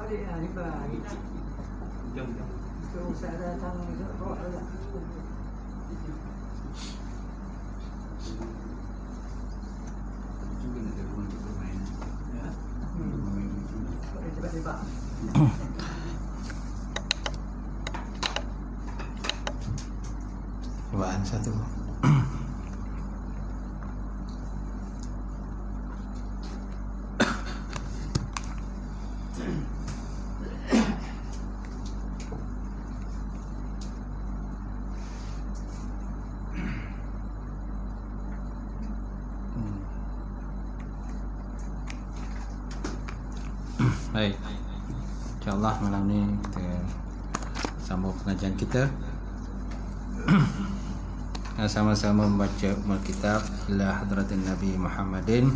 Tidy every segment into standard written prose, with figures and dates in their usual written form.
balik ni balik. Jom. Terus saya datang bawa lah. Juga nak telefon untuk bermain. Ya. Bermain lucu. Tiba-tiba. Cobaan satu. Baik, InsyaAllah malam ni kita sambung pengajian kita. Sama-sama membaca Alkitab ila hadratin Nabi Muhammadin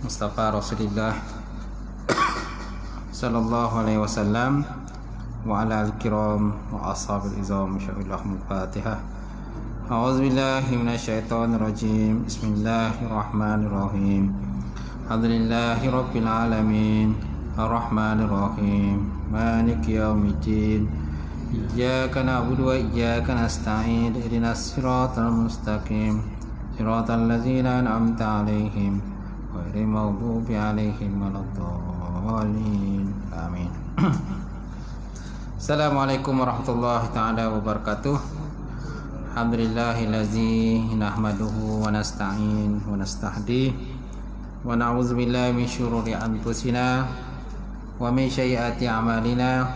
Mustafa Rasulullah sallallahu alaihi wasallam wa ala al-kiram wa ashabil izam. Insyaallah Al-Fatihah. A'udzu billahi minasyaitonir rajim. Bismillahirrahmanirrahim. Alhamdulillahi rabbil alamin. Ar-Rahmanir Rahim. Maliki yaumiddin. Iyyaka na'budu wa iyyaka nasta'in. Ihdinas siratal mustaqim. Siratal ladzina an'amta 'alaihim ghairil maghdubi 'alaihim waladdallin. Amin. Assalamualaikum warahmatullahi taala wabarakatuh. Alhamdulillahillazi nahmaduhu wa nasta'in wa nastahdi wa na'udzu billahi min syururi anfusina wa min sayyiati a'malina.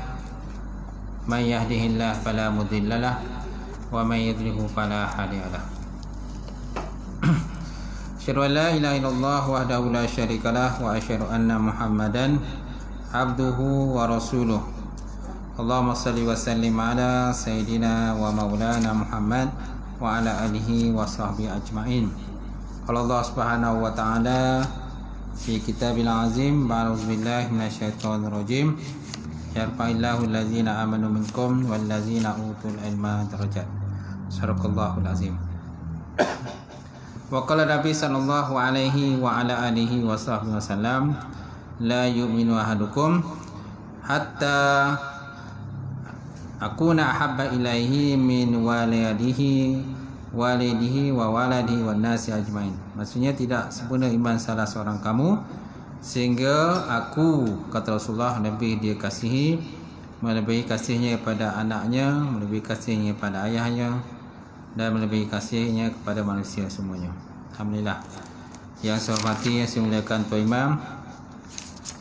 Man yahdihillahu fala mudhillalah wa man yudlilhu fala hadiyalah. Asyhadu an la ilaha illallah wahdahu la syarikalah wa asyhadu anna Muhammadan abduhu wa rasuluh. Allahumma salli wa sallim ala sayyidina wa maulana Muhammad wa ala alihi wa sahbihi ajma'in. Qala Allah Subhanahu wa ta'ala fi kitabil azim, ba'udzu billahi minasyaitonir rajim. Yarfa'illahu allazina amanu minkum wallazina utul ilma darajat. Sadaqallahul azim. Wa qala Nabi sallallahu alaihi wa ala alihi wa sahbihi wasallam, la yu'minu ahadukum hatta akuna ahabba ilaihi min walidihi wa waladihi wan nasi ajmain. Maksudnya tidak sempurna iman salah seorang kamu sehingga aku, kata Rasulullah, lebih dia kasihi, melebihi kasihnya kepada anaknya, melebihi kasihnya kepada ayahnya, dan melebihi kasihnya kepada manusia semuanya. Alhamdulillah. Yang saya hormati, yang saya muliakan Tuan Imam,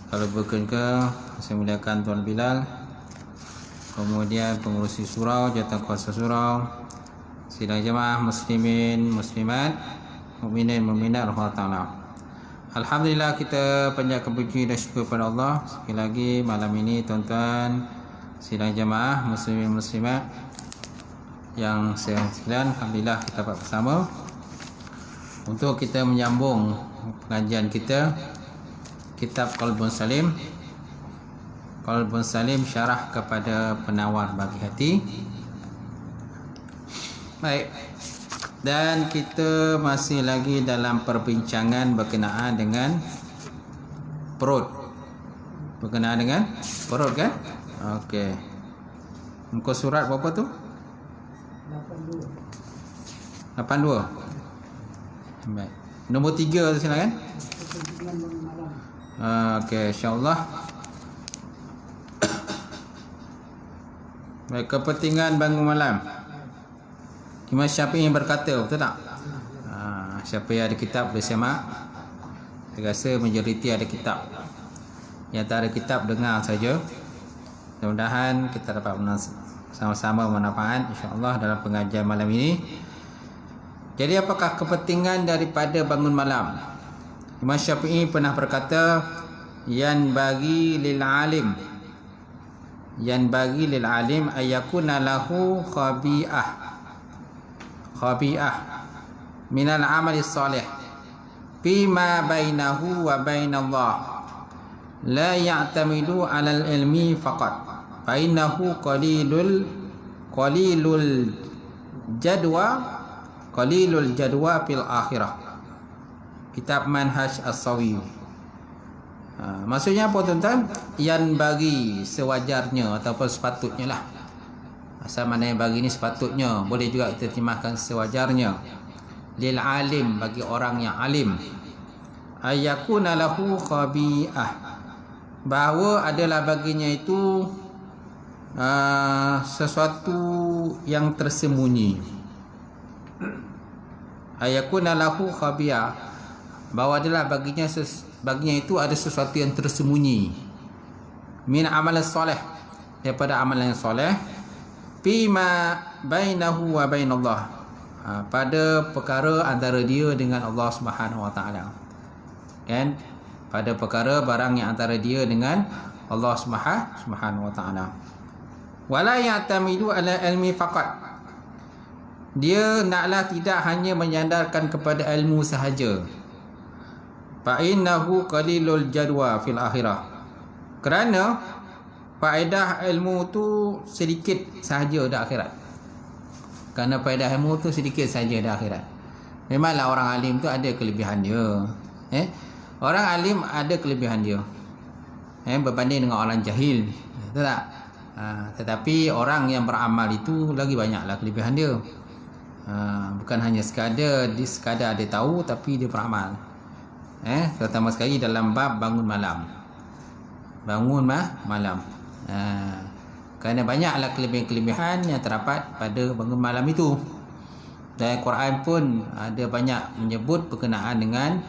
kalau berkenan ke saya muliakan Tuan Bilal, kemudian pengurusi surau, jawatan kuasa surau, sidang jemaah muslimin muslimat, mukminin mukminat rahmat taala. Alhamdulillah, kita panjatkan puji dan syukur kepada Allah sekali lagi malam ini tuan-tuan sidang jemaah muslimin muslimat yang saya sekalian. Alhamdulillah kita dapat bersama untuk kita menyambung pengajian kita kitab Qalbun Salim. Qalbun Salim, syarah kepada penawar bagi hati. Baik, dan kita masih lagi dalam perbincangan berkenaan dengan perut. Berkenaan dengan perut kan? Okey. Muka surat berapa tu? 82. Baik. Nombor 3 tu silakan. Okey, insya-Allah. Baik, kepentingan bangun malam. Imam Syafi'i berkata, betul tak? Siapa yang ada kitab boleh semak. Saya rasa majoriti ada kitab. Yang tak ada kitab dengar saja. Mudah-mudahan kita dapat sama-sama manfaat insya-Allah dalam pengajian malam ini. Jadi apakah kepentingan daripada bangun malam? Imam Syafi'i pernah berkata, yan bagi lil alim ayakuna lahu khabi'ah minal amali salih fima bainahu wa bainallah la ya'tamidu 'alal ilmi faqat fa innahu qalilul jadwa fil akhirah. Kitab Manhaj As-Sawi. Maksudnya apa tuan-tuan? Yang bagi sewajarnya ataupun sepatutnya lah. Asal mana yang bagi ni sepatutnya. Boleh juga kita terjemahkan sewajarnya. Lil alim, bagi orang yang alim. Ayyakuna lahu khabi'ah, bahawa adalah baginya itu sesuatu yang tersembunyi. Ayyakuna lahu khabi'ah, bahawa adalah baginya itu ada sesuatu yang tersembunyi. Min amal soleh, daripada amalan yang soleh. Fima bainahu wa bainallah, pada perkara antara dia dengan Allah Subhanahu wa taala. Kan? Pada perkara barang yang antara dia dengan Allah Subhanahu wa taala. Wala ya'tamidu ala ilmi faqat, dia naklah tidak hanya menyandarkan kepada ilmu sahaja. Fa innahu qalilul jadwa fil akhirah, kerana faedah ilmu tu sedikit sahaja di akhirat. Kerana faedah ilmu tu sedikit sahaja di akhirat. Memanglah orang alim tu ada kelebihan dia. Orang alim ada kelebihan dia. Berbanding dengan orang jahil. Betul tak? Tetapi orang yang beramal itu lagi banyaklah kelebihan dia. Bukan hanya sekadar dia tahu, tapi dia beramal. Terutama sekali dalam bab bangun malam. Bangun malam. Kerana banyaklah kelebihan-kelebihan yang terdapat pada bangun malam itu. Dan Quran pun ada banyak menyebut berkenaan dengan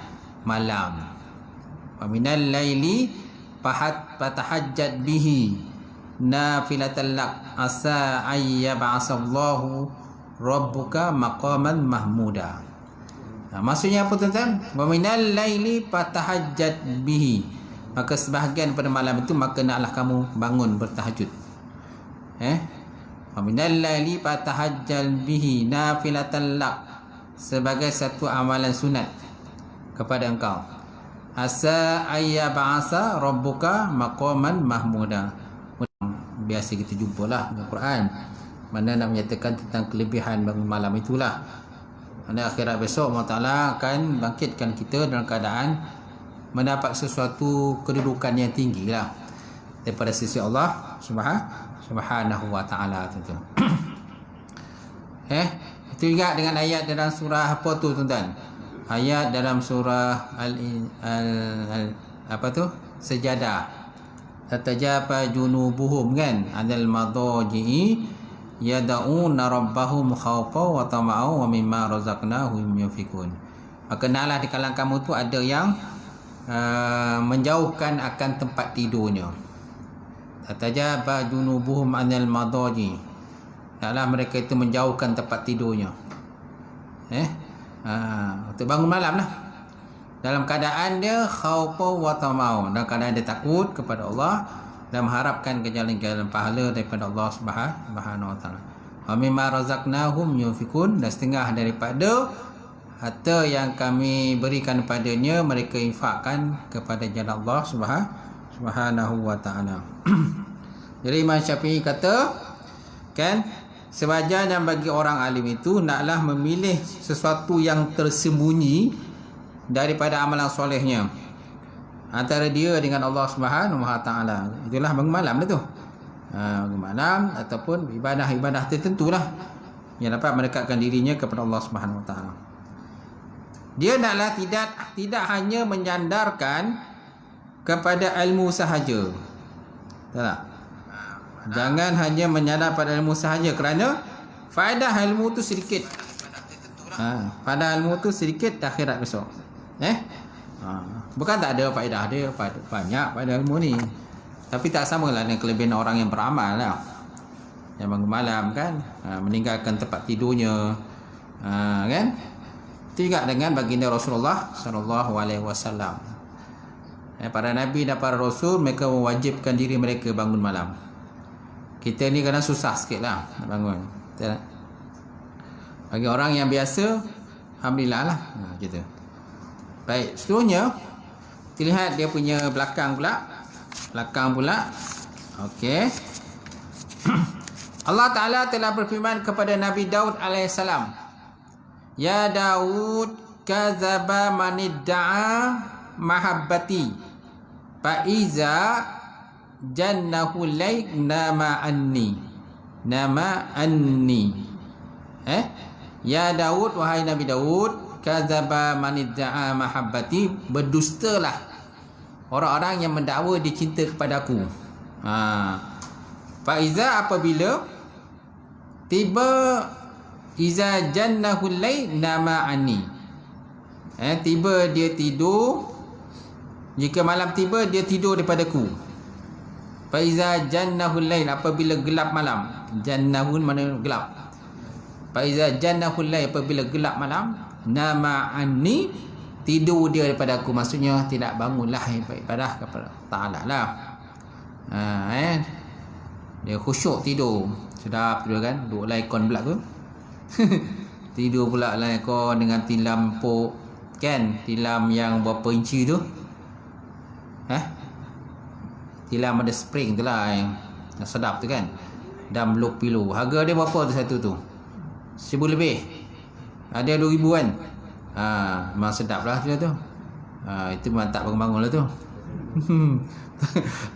malam. Wa minal laili fatahajjat bihi nafilatan lak asa ayyab'asallahu rabbuka maqaman mahmuda. Maksudnya apa tuan-tuan? Wa minal laili fatahajjat bihi, maka sebahagian pada malam itu maka naklah kamu bangun bertahajud. Wa minal laili fatahajjal bihi nafilatan lak, sebagai satu amalan sunat kepada engkau. Asa ayyab'asa rabbuka maqaman mahmuda. Biasa kita jumpalah dalam Quran mana nak menyatakan tentang kelebihan bangun malam itulah. Pada akhirat besok Allah Ta'ala akan bangkitkan kita dalam keadaan mendapat sesuatu kedudukan yang tinggi lah daripada sisi Allah Subhanahu wa Ta'ala. Itu juga dengan ayat dalam surah apa tu tuan-tuan? Ayat dalam surah Sejadah. Tatajafa junubuhum, kan? Adal madaji'i yada'una rabbahum khawfa wa tama'u wa mimma razaqnahum yunfikun. Maka naklah di kalangan kamu tu ada yang menjauhkan akan tempat tidurnya. Tatajafa junubuhum anil madaji, naklah mereka itu menjauhkan tempat tidurnya. Untuk bangun malam lah, dalam keadaan dia khawfa wa tama'u, dalam keadaan dia takut kepada Allah dan mengharapkan ganjaran pahala daripada Allah Subhanahu wa taala. Wa mimma razaqnahum yunfikun, dan setengah daripada harta yang kami berikan padanya mereka infakkan kepada jalan Allah Subhanahu wa taala. Jadi Imam Syafi'i kata, kan, sewajarnya bagi orang alim itu naklah memilih sesuatu yang tersembunyi daripada amalan solehnya antara dia dengan Allah Subhanahu wa taala. Itulah bangun malam tu. Bangun malam ataupun ibadah-ibadah tertentulah yang dapat mendekatkan dirinya kepada Allah Subhanahu wa taala. Dia naklah tidak hanya menyandarkan kepada ilmu sahaja. Tak? Jangan hanya menyandar pada ilmu sahaja, kerana faedah ilmu tu sedikit. Faedah ilmu tu sedikit akhirat besok. Bukan tak ada faedah dia, banyak faedah ilmu ni. Tapi tak samalah dengan kelebihan orang yang beramal lah. Yang bangun malam, kan, meninggalkan tempat tidurnya, kan. Tidak dengan baginda Rasulullah sallallahu alaihi wasallam. Para nabi dan para rasul, mereka mewajibkan diri mereka bangun malam. Kita ni kadang susah sikit lah nak bangun. Bagi orang yang biasa, alhamdulillah lah gitu. Baik, seterusnya kita lihat dia punya belakang pula. Okey. Allah Ta'ala telah berfirman kepada Nabi Daud alaihissalam, Ya Daud, kadzaba manidda'a mahabbati fa iza jannahu lail nama anni. Ya Daud, wahai Nabi Daud, kadzaba man idda'a mahabbati, berdustalah orang-orang yang mendakwa dia cinta kepada aku. Fa iza, apabila tiba iza jannahu lail nama anni, tiba dia tidur, jika malam tiba dia tidur daripadaku. Fa iza jannahu lail, apabila gelap malam, jannahun mana gelap. Fa iza jannahu lail, apabila gelap malam, nama anni, tidur dia daripada aku, maksudnya tidak bangunlah ibadah kepada Ta'ala lah. Dia khusyuk tidur, sedap tidur kan, duduk laikon pula tu. Tidur pula laikon dengan tilam pok kan, tilam yang berapa inci tu, tilam ada spring tu lah yang sedap tu kan, dan blok pillow. Harga dia berapa tu satu tu? 1,000 lebih, ada 2,000 kan. Memang sedap lah tu. Itu memang tak bangun-bangun lah tu.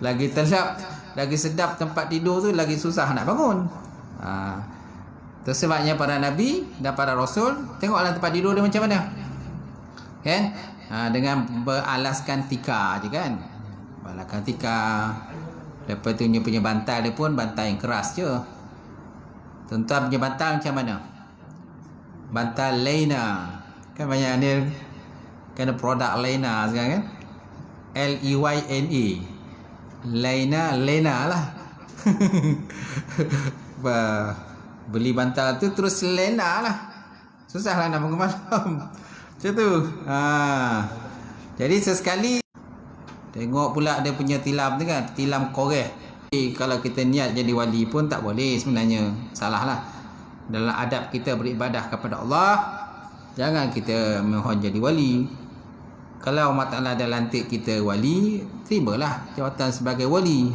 Lagi telap, lagi sedap tempat tidur tu, lagi susah nak bangun. Itu sebabnya para Nabi dan para Rasul, tengoklah tempat tidur dia macam mana kan. Dengan beralaskan tikar je kan, beralaskan tikar. Lepas tu punya bantal dia pun bantal yang keras je. Tuan-tuan punya bantal macam mana? Bantal Leyna kan, banyak dia kan, produk Leyna sekarang kan, Leyna, Leyna lah. Beli bantal tu terus Leyna lah, susah lah nak bangun malam. Macam tu. Jadi sesekali tengok pula dia punya tilam tu kan, tilam koreh. Kalau kita niat jadi wali pun tak boleh sebenarnya, salah lah. Dalam adab kita beribadah kepada Allah, jangan kita mohon jadi wali. Kalau Allah Ta'ala dah lantik kita wali, terimalah jawatan sebagai wali.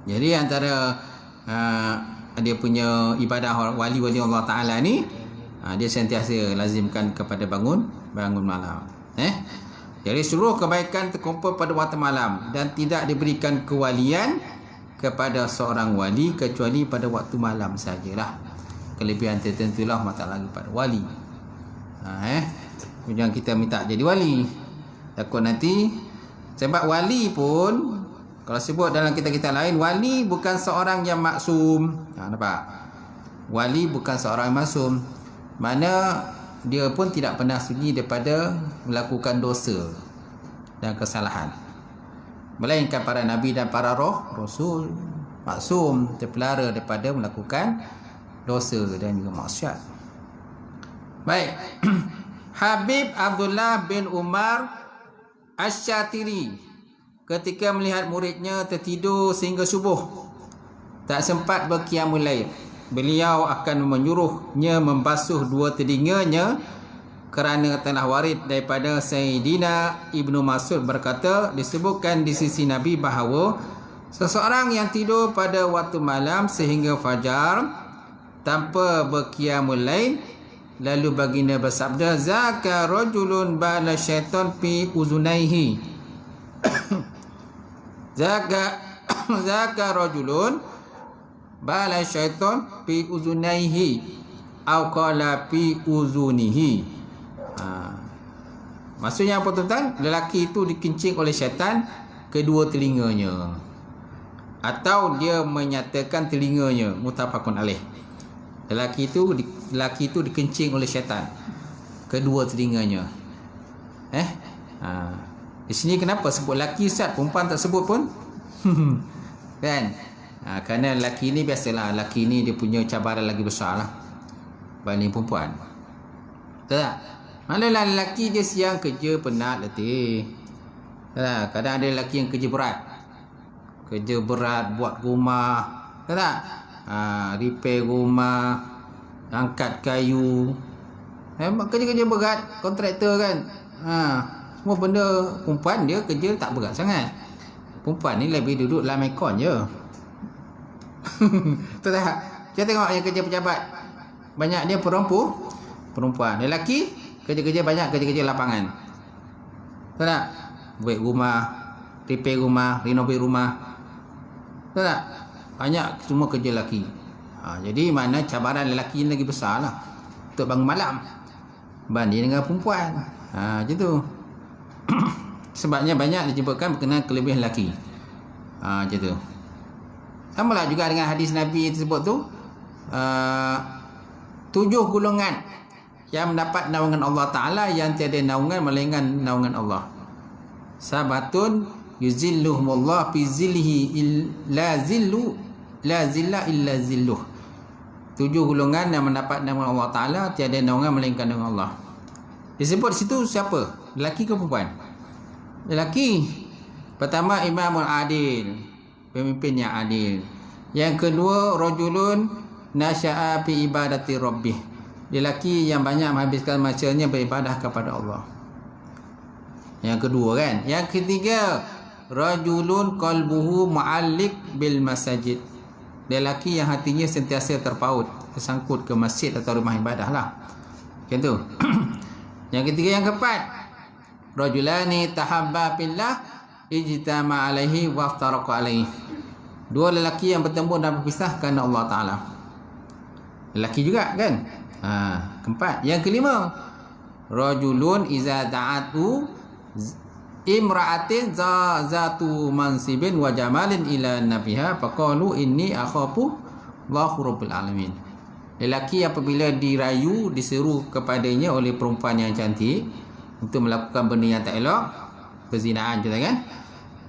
Jadi antara dia punya ibadah wali-wali Allah Ta'ala ni, dia sentiasa lazimkan kepada bangun malam. Jadi seluruh kebaikan terkumpul pada waktu malam, dan tidak diberikan kewalian kepada seorang wali kecuali pada waktu malam sajalah. Kelebihan tertentulah Allah Ta'ala kepada wali. Jangan kita minta jadi wali, takut nanti. Sebab wali pun, kalau sebut dalam kitab-kitab lain, wali bukan seorang yang maksum. Nampak? Wali bukan seorang yang maksum, mana dia pun tidak pernah sunyi daripada melakukan dosa dan kesalahan. Melainkan para nabi dan para rasul maksum, terpelihara daripada melakukan dosa dan juga maksiat. Baik. Habib Abdullah bin Umar Asy-Syatiri ketika melihat muridnya tertidur sehingga subuh, tak sempat berqiyamul lail, beliau akan menyuruhnya membasuh dua telinganya, kerana telah warid daripada Sayyidina Ibnu Mas'ud berkata, disebutkan di sisi Nabi bahawa seseorang yang tidur pada waktu malam sehingga fajar tanpa berqiyamul lail, lalu baginda bersabda, zaka rajulun bala syaitan fi uzunaihi. Zaka rajulun bala syaitan fi uzunaihi au qala fi uzunihi. Maksudnya apa tuan-tuan? Lelaki itu dikencing oleh syaitan kedua telinganya, atau dia menyatakan telinganya, muttafaqun alaih. Lelaki itu dikencing oleh syaitan kedua telinganya. Di sini kenapa sebut lelaki Ustaz, perempuan tak sebut pun? Kan? Kerana lelaki ni biasalah, lelaki ni dia punya cabaran lagi besar lah berbanding perempuan. Betul tak? Malah lelaki dia siang kerja penat letih. Kadang ada lelaki yang kerja berat buat rumah, tak? Repair rumah, angkat kayu, kerja-kerja berat, kontraktor kan. Semua benda. Perempuan dia kerja tak berat sangat. Perempuan ni lebih duduk dalam aircon je. Betul tak? Kita tengok yang kerja pejabat, banyak dia perempuan. Lelaki kerja-kerja banyak, kerja-kerja lapangan. Betul tak? Buat rumah, repair rumah, renovate rumah. Betul tak? Banyak semua kerja lelaki. Jadi mana cabaran lelaki ni lagi besar lah untuk bangun malam banding dengan perempuan. Macam tu. Sebabnya banyak disebutkan berkenaan kelebihan lelaki. Macam tu. Sama lah juga dengan hadis Nabi tersebut tu. 7 golongan yang mendapat naungan Allah Ta'ala yang tiada naungan melainkan naungan Allah. Sabatun yuzilluhumullah fi zillihi la zilla illa zilluh. 7 golongan yang mendapat naungan Allah Ta'ala, tiada naungan melainkan naungan Allah. Disebut situ siapa? Lelaki ke perempuan? Lelaki. Pertama, imamul adil, pemimpin yang adil. Yang kedua, rajulun nasya'a fi ibadati rabbih, lelaki yang banyak menghabiskan masanya beribadah kepada Allah. Yang kedua kan. Yang ketiga, rajulun qalbuhu mu'alliq bil masajid, lelaki yang hatinya sentiasa terpaut, tersangkut ke masjid atau rumah ibadah lah. Macam tu. Yang ketiga, yang keempat, rajulani tahabba fillah ijtama alaihi wa iftaraqa alaihi, 2 lelaki yang bertemu dan berpisah kerana Allah Ta'ala. Lelaki juga kan. Keempat. Yang kelima, rajulun iza da'atu imra'atin zatu mansibin wa jamalin ila nabiha faqalu inni akhafu Allahu rabbul alamin, lelaki apabila dirayu, diseru kepadanya oleh perempuan yang cantik untuk melakukan benda yang tak elok, perzinaan je kan,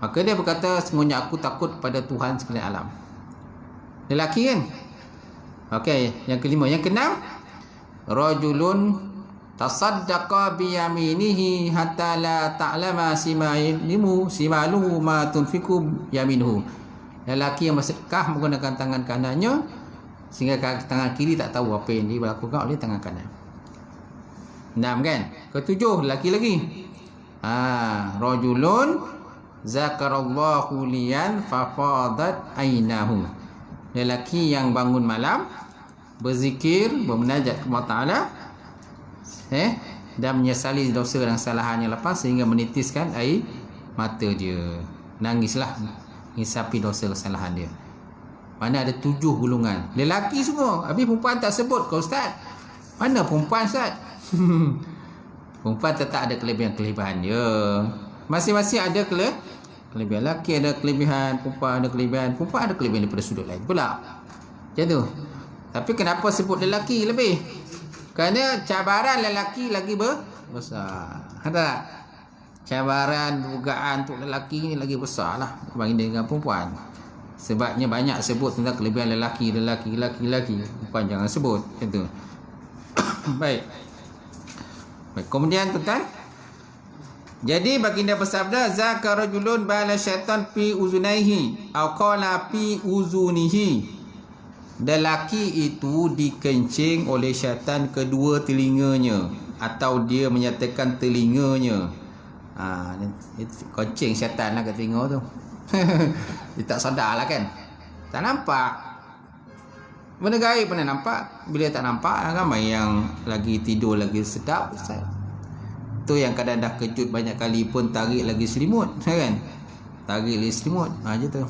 maka dia berkata, semuanya aku takut pada Tuhan sekalian alam. Lelaki kan. Okey, yang kelima. Yang keenam, rajulun tasaddaqa bi yaminihi hatta la ta'lama simaluhu ma tunfiku yaminuhu, lelaki yang bersedekah menggunakan tangan kanannya sehingga tangan kiri tak tahu apa yang dilakukan oleh tangan kanan. 6 kan. Ketujuh, lelaki lagi. Rajulun zakarallahu liyan fafadat ainahu, lelaki yang bangun malam berzikir, bermunajat kepada Allah Ta'ala dan menyesali dosa dan kesalahan yang lepas sehingga menitiskan air mata dia. Nangislah mengisapi dosa kesalahan dia. Mana ada 7 golongan lelaki semua, habis perempuan tak sebut ke Ustaz? Mana perempuan Ustaz? Perempuan tetap ada kelebihan-kelebihan dia. Masing-masing ada kelebihan. Lelaki ada kelebihan, perempuan ada kelebihan. Perempuan ada kelebihan daripada sudut lain pula. Macam tu. Tapi kenapa sebut lelaki lebih? Kerana cabaran lelaki lagi besar. Ada tak? Cabaran, dugaan untuk lelaki ni lagi besar lah berbanding dengan perempuan. Sebabnya banyak sebut tentang kelebihan lelaki. Perempuan jangan sebut. Macam tu. Baik. Kemudian tuan-tuan, jadi baginda bersabda, zakarajulun bala syaitan fi uzunaihi aw qala fi uzunihi, lelaki itu dikencing oleh syaitan kedua telinganya, atau dia menyatakan telinganya. Kencing syaitan lah ke telinga tu. Dia tak sadar lah kan, tak nampak. Benda gaib pernah nampak. Bila tak nampak, ramai yang lagi tidur lagi sedap Ustaz. Tu yang kadang dah kejut banyak kali pun tarik lagi selimut kan. Tarik lagi selimut. Je tu.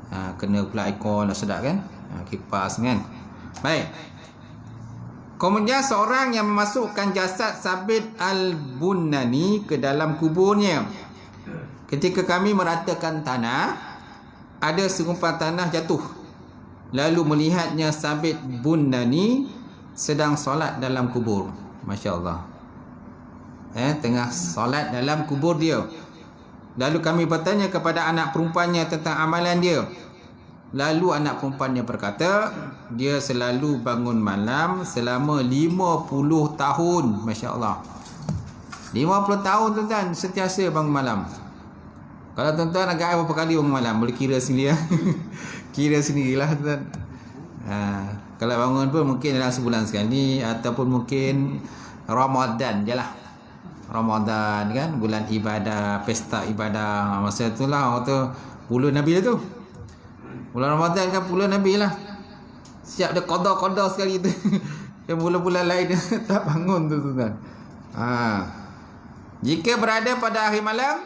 Kena pula aircon lah sedap kan. Kipas kan. Baik. Kemudian seorang yang memasukkan jasad Sabit Al-Bunani ke dalam kuburnya. Ketika kami meratakan tanah, ada segumpal tanah jatuh. Lalu melihatnya Sabit Bunani sedang solat dalam kubur. Masya Allah. Tengah solat dalam kubur dia. Lalu kami bertanya kepada anak perempuannya tentang amalan dia. Lalu anak perempuannya berkata, dia selalu bangun malam selama 50 tahun. Masya Allah. 50 tahun tuan-tuan sentiasa bangun malam. Kalau tuan-tuan agak berapa kali bangun malam, boleh kira sendiri ya. Kira sendirilah tuan. Kalau bangun pun mungkin dalam sebulan sekali, ataupun mungkin Ramadan je lah. Ramadan kan, bulan ibadah, pesta ibadah. Masa itulah waktu bulan Nabi tu. Bulan Ramadan kan bulan Nabi lah. Siap dia qada-qada sekali tu. Yang bulan-bulan lain tak bangun tu tuan. Jika berada pada akhir malam,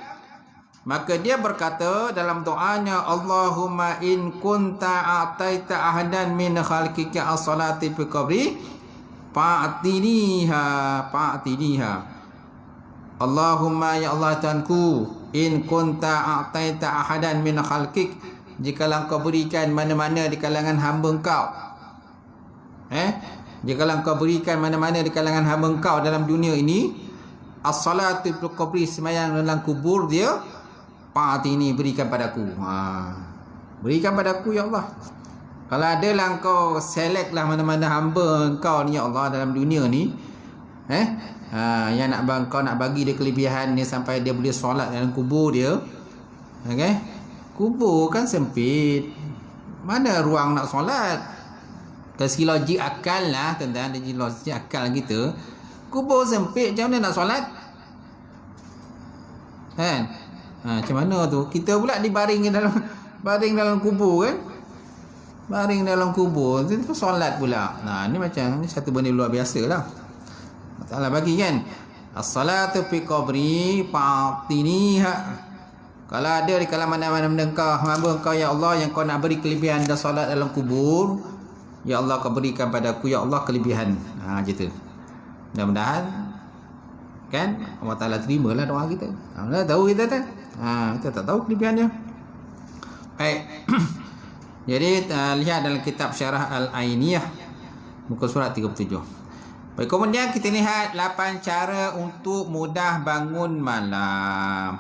Maka dia berkata dalam doanya, Allahumma in kunta a'taita ahadan min khalqika as-salati fi qabri fa'tiniha. Allahumma ya Allah Tuhanku, in kunta a'taita ahadan min khalqik, jikalau engkau berikan mana-mana di kalangan hamba engkau, jikalau engkau berikan mana-mana di kalangan hamba engkau dalam dunia ini, as-salatu fi qabri, sembahyang dalam kubur dia, fa'tini, berikan padaku. Berikan padaku ya Allah. Kalau ada lah engkau select lah mana-mana hamba engkau ni ya Allah dalam dunia ni, yang kau nak bagi dia kelebihan ni sampai dia boleh solat dalam kubur dia. Okey. Kubur kan sempit. Mana ruang nak solat? Dari segi logik akal lah, tuan-tuan, dari logik akal kita, kubur sempit, macam mana nak solat? Kan? Macam mana tu? Kita pula dibaring dalam kubur kan? Baring dalam kubur, itu solat pula. Ni macam ni satu benda luar biasa lah. Allah bagi kan, as-salatu fi qabri fa'tiniha. Kalau ada di kalangan mana-mana engkau hamba engkau ya Allah yang kau nak beri kelebihan dan solat dalam kubur, ya Allah kau berikan padaku ya Allah kelebihan. Gitu. Mudah-mudahan kan Allah Taala terimalah doa kita. Allah tahu kita kan. Kita tak tahu kelebihannya. Baik. Jadi lihat dalam kitab Syarah Al-Ainiyah muka surat 37. Baik, kemudian kita lihat 8 cara untuk mudah bangun malam.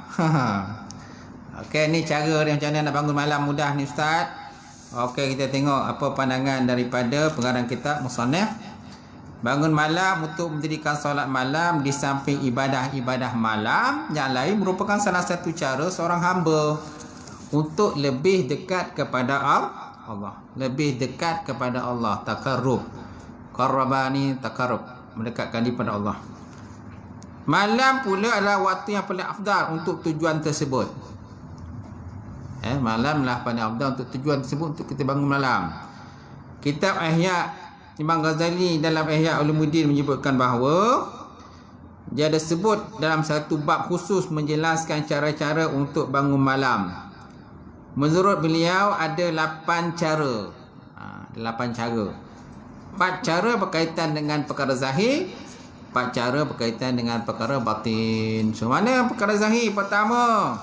Okey, ni cara dia macam mana nak bangun malam mudah ni Ustaz. Okey, kita tengok apa pandangan daripada pengarang kitab Musannaf. Bangun malam untuk mendirikan solat malam di samping ibadah-ibadah malam yang lain merupakan salah satu cara seorang hamba untuk lebih dekat kepada Allah. Lebih dekat kepada Allah. Taqarrub. Qarrabani taqarrub, mendekatkan diri pada Allah. Malam pula adalah waktu yang paling afdal untuk tujuan tersebut. Malam lah paling afdal untuk tujuan tersebut, untuk kita bangun malam. Kitab Ihya Imam Ghazali dalam Ihya Ulumuddin menyebutkan bahawa dia ada sebut dalam satu bab khusus menjelaskan cara-cara untuk bangun malam. Menurut beliau ada 8 cara. 8 cara. 4 cara berkaitan dengan perkara zahir, 4 cara berkaitan dengan perkara batin. So mana perkara zahir? Pertama,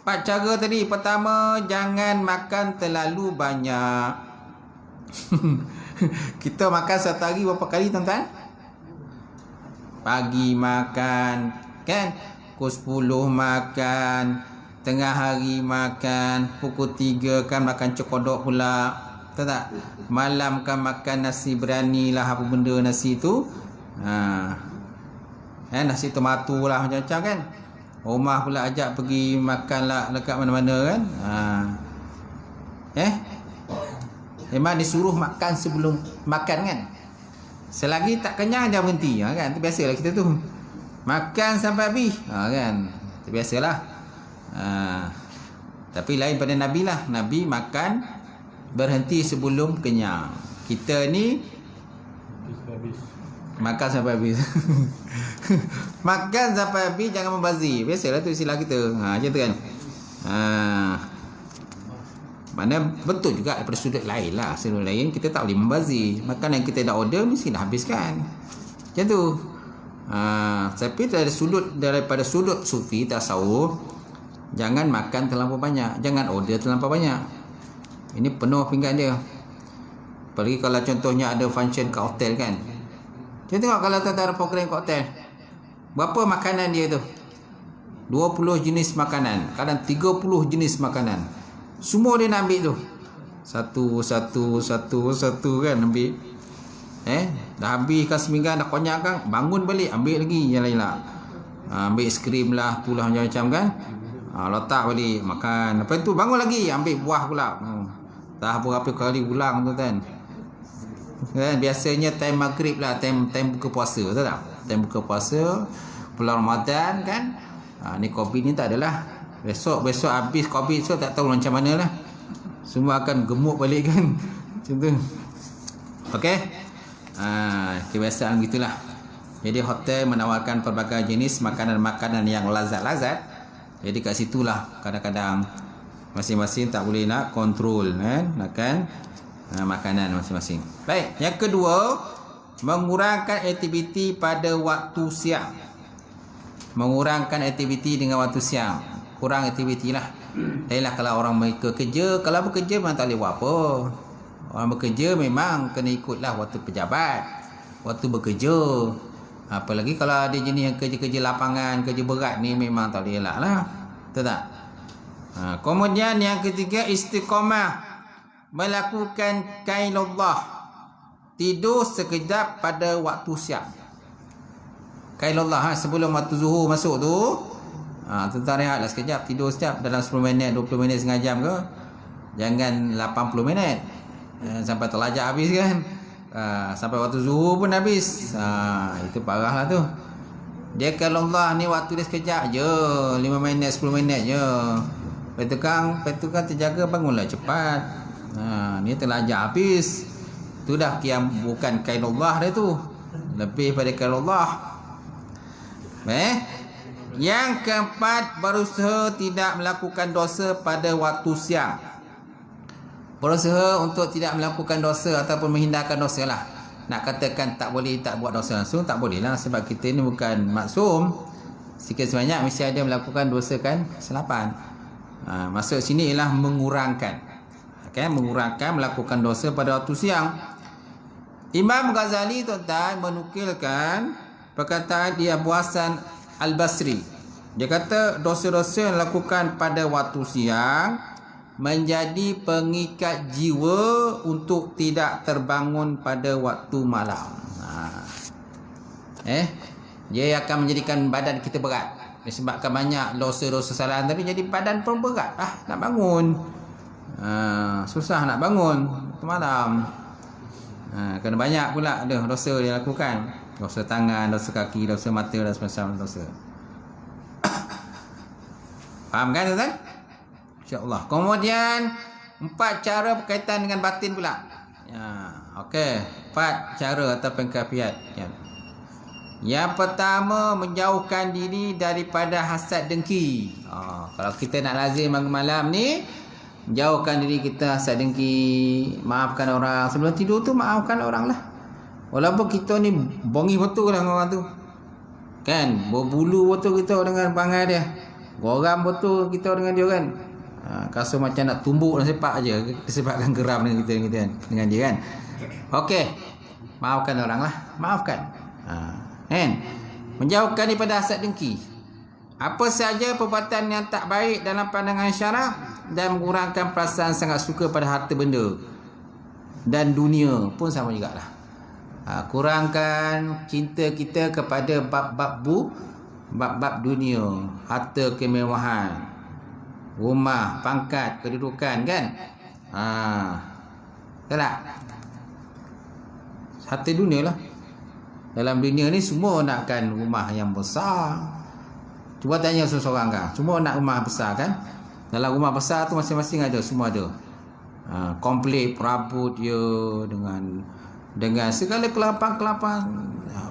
4 cara tadi. Pertama, jangan makan terlalu banyak. Kita makan satu hari berapa kali tuan-tuan? Pagi makan, kan? Pukul 10 makan, tengah hari makan, pukul 3 kan makan cokodok pula. Tahu tak? Malam kan makan nasi berani lah, apa benda nasi tu. Nasi tomato lah macam-macam kan. Rumah pula ajak pergi makan lah dekat mana-mana kan. Memang disuruh makan sebelum makan kan. Selagi tak kenyang jangan berhenti kan. Itu biasalah kita tu. Makan sampai habis kan. Itu biasalah. Tapi lain pada Nabi lah. Nabi makan berhenti sebelum kenyang. Kita ni makan sampai habis. Makan sampai habis, jangan membazir. Biasalah tu istilah kita. Macam tu kan. Mana betul juga daripada sudut lain lah. Sudut lain kita tak boleh membazir. Makanan yang kita dah order mesti dah habiskan. Macam tu. Tapi daripada sudut sufi tasawuf, jangan makan terlampau banyak, jangan order terlampau banyak. Ini penuh pinggan dia. Apalagi kalau contohnya ada function kat hotel kan. Kita tengok kalau ada program kat hotel, berapa makanan dia tu? 20 jenis makanan, kadang 30 jenis makanan. Semua dia nak ambil tu. Satu kan ambil. Dah habiskan seminggu, dah konyak kan, bangun balik ambil lagi yang lain lah. Ambil es krim lah, tu lah macam-macam kan. Letak balik makan. Lepas tu bangun lagi ambil buah pula. Dah berapa kali ulang tu kan. Biasanya time maghrib lah, time buka puasa, tahu tak? Time buka puasa bulan Ramadan kan. Ni COVID ni tak adalah. Besok habis COVID, so tak tahu macam mana lah. Semua akan gemuk balik kan. Macam tu. Okey. Kebiasaan gitulah. Jadi hotel menawarkan pelbagai jenis makanan-makanan yang lazat-lazat Jadi kat situlah kadang-kadang masing-masing tak boleh nak kontrol makan makanan masing-masing. Baik, yang kedua, mengurangkan aktiviti pada waktu siang. Mengurangkan aktiviti dengan waktu siang. Kurang aktiviti lah. Dahlah kalau orang mereka kerja, kalau bekerja memang tak boleh buat apa. Orang bekerja memang kena ikutlah waktu pejabat, waktu bekerja. Apalagi kalau ada jenis yang kerja-kerja lapangan, kerja berat ni memang tak boleh elak lah. Betul tak? Kemudian yang ketiga, istiqamah, melakukan qailullah, tidur sekejap pada waktu siang. Qailullah sebelum waktu zuhur masuk tu, tentang rehatlah sekejap, tidur sekejap dalam 10 minit, 20 minit, setengah jam ke. Jangan 80 minit sampai terlajak habis kan. Sampai waktu zuhur pun habis. Itu parah lah tu. Dia qailullah ni waktu dia sekejap je, 5 minit, 10 minit je. Petukang terjaga, bangunlah cepat. Ni terlajak habis. Tu dah kiam, bukan qailullah dia tu, lebih pada qailullah. Yang keempat, berusaha tidak melakukan dosa pada waktu siang. Berusaha untuk tidak melakukan dosa ataupun menghindarkan dosa lah. Nak katakan tak boleh tak buat dosa langsung, tak boleh lah, sebab kita ni bukan maksum. Sikit sebanyak mesti ada melakukan dosa kan, kesilapan. Maksud sini ialah mengurangkan, mengurangkan melakukan dosa pada waktu siang. Imam Ghazali tuan-tuan menukilkan perkataan di Abu Hasan Al-Basri. Dia kata dosa-dosa yang dilakukan pada waktu siang menjadi pengikat jiwa untuk tidak terbangun pada waktu malam. Dia akan menjadikan badan kita berat. Disebabkan banyak dosa-dosa kesalahan tadi, jadi badan pun berat nak bangun. Susah nak bangun waktu malam. Kena banyak pula ada dosa dia lakukan. Dosa tangan, dosa kaki, dosa mata dan semacam dosa. Faham kan tuan-tuan? InsyaAllah. Kemudian 4 cara berkaitan dengan batin pula. Okey, 4 cara atau pengkafiat. Yang pertama, menjauhkan diri daripada hasad dengki. Kalau kita nak lazim malam ni, jauhkan diri kita hasad dengki, maafkan orang. Sebelum tidur tu maafkan orang lah. Walaupun kita ni bongi betul lah dengan orang tu, kan, berbulu betul kita dengan perangai dia, goram betul kita dengan dia kan. Rasa macam nak tumbuk dan sepak je disebabkan geram dengan kita dengan dia kan. Okey, maafkan orang lah, maafkan. Kan, menjauhkan daripada hasad dengki, apa saja perbuatan yang tak baik dalam pandangan syarak, dan mengurangkan perasaan sangat suka pada harta benda dan dunia pun sama jugalah. Kurangkan cinta kita kepada bab dunia, harta kemewahan, rumah, pangkat, kedudukan kan. Tak tak? Harta dunia lah. Dalam dunia ni semua nakkan rumah yang besar. Cuba tanya seseorang kan, semua nak rumah besar kan. Dalam rumah besar tu masing-masing ada, semua ada. Komplit perabot dia dengan segala kelapan-kelapan.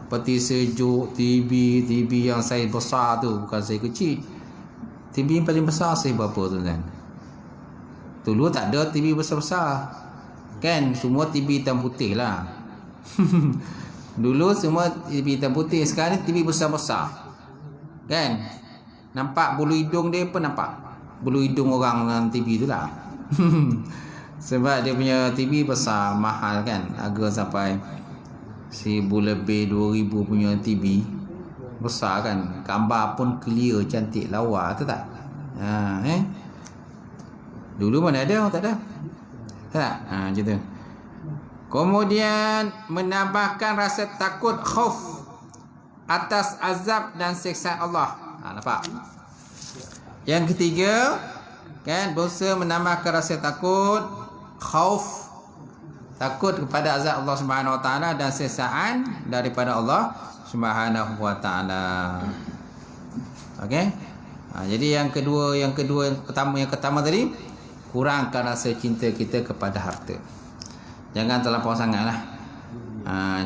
Peti sejuk, TV yang saiz besar tu, bukan saiz kecil. TV yang paling besar saiz berapa tuan-tuan? Dulu tak ada TV besar-besar. Kan, semua TV hitam putih lah. Dulu semua TV hitam putih, sekarang ni TV besar-besar. Kan? Nampak bulu hidung dia pun nampak bulu hidung orang dalam TV tu lah. Sebab dia punya TV besar, mahal kan. Harga sampai 1,000 lebih, 2,000 punya TV. Besar kan. Gambar pun clear, cantik, lawa. Tahu tak? Dulu mana ada, tak ada. Tak? Macam tu. Kemudian menambahkan rasa takut, khauf atas azab dan siksaan Allah. Nampak? Yang ketiga, kan, berusaha menambahkan rasa takut, khauf, takut kepada azab Allah Subhanahu Wa Taala dan siksaan daripada Allah Subhanahu Wa Taala. Okey? Jadi yang pertama tadi, kurangkan rasa cinta kita kepada harta. Jangan terlampau sangatlah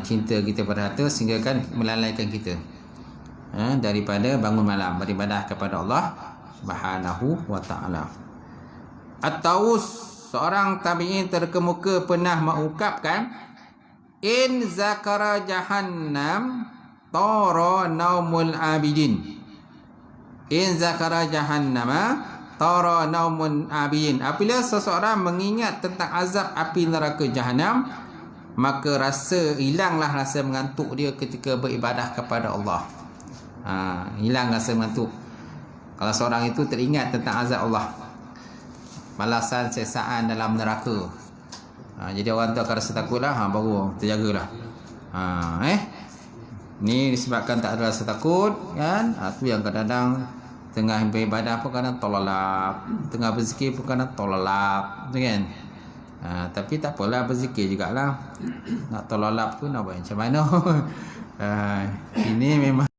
cinta kita pada harta sehingga kan melalaikan kita daripada bangun malam beribadah kepada Allah Subhanahu wa ta'ala. At-Taus, seorang tabi'in terkemuka, pernah mengungkapkan, in zakara jahannam tara naumul abidin. In zakara jahannama tara naumul abidin. Apabila seseorang mengingat tentang azab api neraka jahanam, maka hilanglah rasa mengantuk dia ketika beribadah kepada Allah. Hilang rasa mengantuk kalau seorang itu teringat tentang azab Allah, balasan sesaan dalam neraka. Jadi orang tu akan rasa takutlah, baru terjagalah. Ni disebabkan tak ada rasa takut kan. Tu yang kadang-kadang tengah beribadah pun kadang tololap, tengah berzikir pun kadang tololap, tu kan. Tapi tak apalah, berzikir jugalah. Nak tololap tu nak buat macam mana. Ini memang